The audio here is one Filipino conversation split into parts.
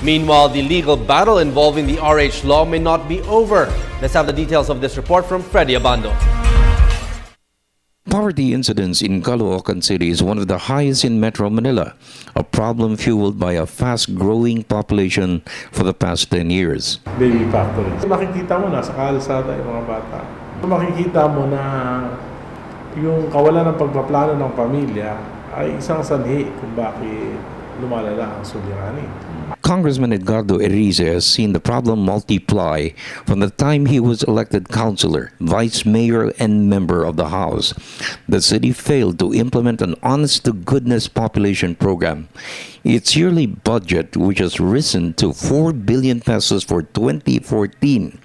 Meanwhile, the legal battle involving the RH law may not be over. Let's have the details of this report from Freddy Abando. Poverty incidence in Caloocan City is one of the highest in Metro Manila, a problem fueled by a fast-growing population for the past 10 years. Baby factories. Makikita mo na sa kalsada yung mga bata. Makikita mo na yung kawalan ng pagpaplano ng pamilya ay isang sanhi kung bakit lumalala ang suliranin. Congressman Edgardo Erice has seen the problem multiply from the time he was elected councilor, vice mayor, and member of the House. The city failed to implement an honest-to-goodness population program. Its yearly budget, which has risen to 4 billion pesos for 2014,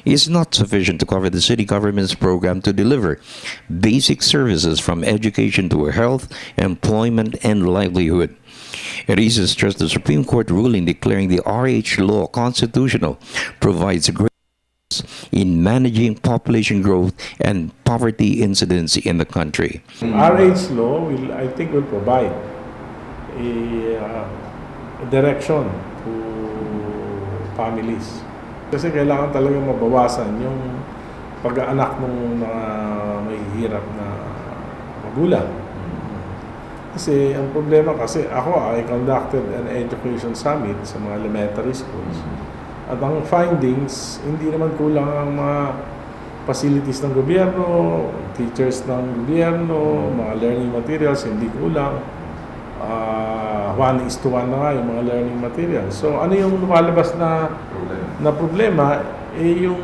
is not sufficient to cover the city government's program to deliver basic services from education to health, employment, and livelihood. Erice stressed the Supreme Court ruling declaring the RH law constitutional provides great in managing population growth and poverty incidence in the country. RH law I think will provide a direction to families. Kasi kailangan talaga mabawasan yung pag-aanak ng mga may hirap na magulang. Kasi ang problema I conducted an education summit sa mga elementary schools. At ang findings, hindi naman kulang ang mga facilities ng gobyerno, teachers ng gobyerno, mga learning materials, hindi kulang. 1:1 na nga yung mga learning materials. So ano yung lumalabas na problema? Yung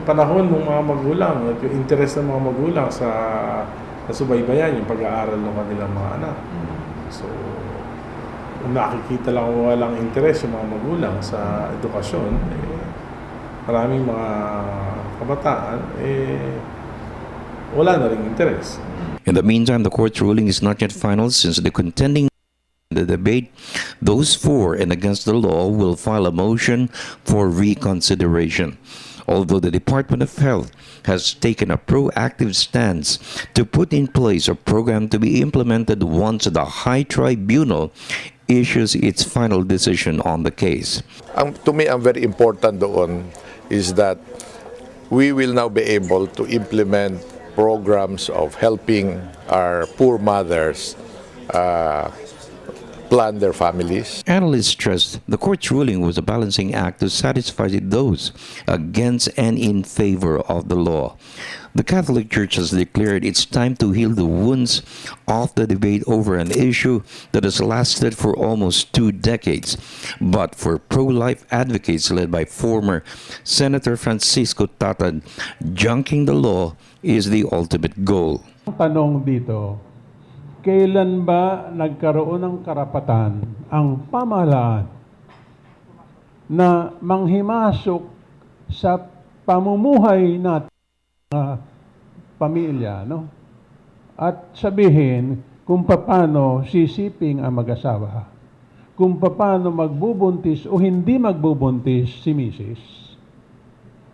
panahon ng mga magulang at yung interest ng mga magulang sa subaybayan yung pag-aaral ng kanilang mga anak. So, kung nakikita lang walang interes yung mga magulang sa edukasyon, maraming mga kabataan, wala na rin interes. In the meantime, the court's ruling is not yet final since the contending the debate, those for and against the law will file a motion for reconsideration. Although the Department of Health has taken a proactive stance to put in place a program to be implemented once the High Tribunal issues its final decision on the case. To me, ang very important doon is that we will now be able to implement programs of helping our poor mothers plan their families. Analysts stressed the court's ruling was a balancing act to satisfy those against and in favor of the law. The Catholic Church has declared it's time to heal the wounds of the debate over an issue that has lasted for almost 2 decades. But for pro-life advocates led by former Senator Francisco Tatad, junking the law is the ultimate goal. Tanong dito, kailan ba nagkaroon ng karapatan ang pamahalaan na manghimasok sa pamumuhay natin pamilya, no? At sabihin kung paano sisiping ang mag-asawa, kung paano magbubuntis o hindi magbubuntis si misis.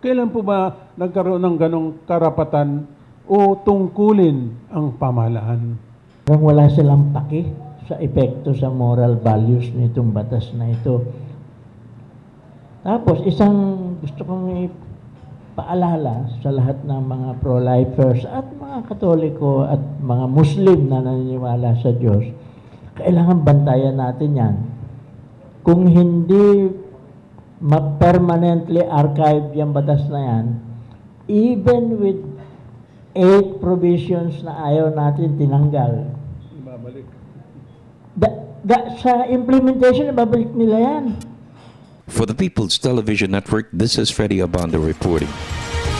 Kailan po ba nagkaroon ng ganong karapatan o tungkulin ang pamahalaan? Parang wala silang paki sa epekto sa moral values nitong batas na ito. Tapos, isang gusto kong ipaalala sa lahat ng mga pro-lifers at mga Katoliko at mga Muslim na naniniwala sa Diyos, kailangan bantayan natin yan. Kung hindi ma-permanently archive yung batas na yan, even with 8 provisions na ayaw natin tinanggal. Babalik. Sa implementation, babalik nila yan. For the People's Television Network, this is Freddy Abando reporting.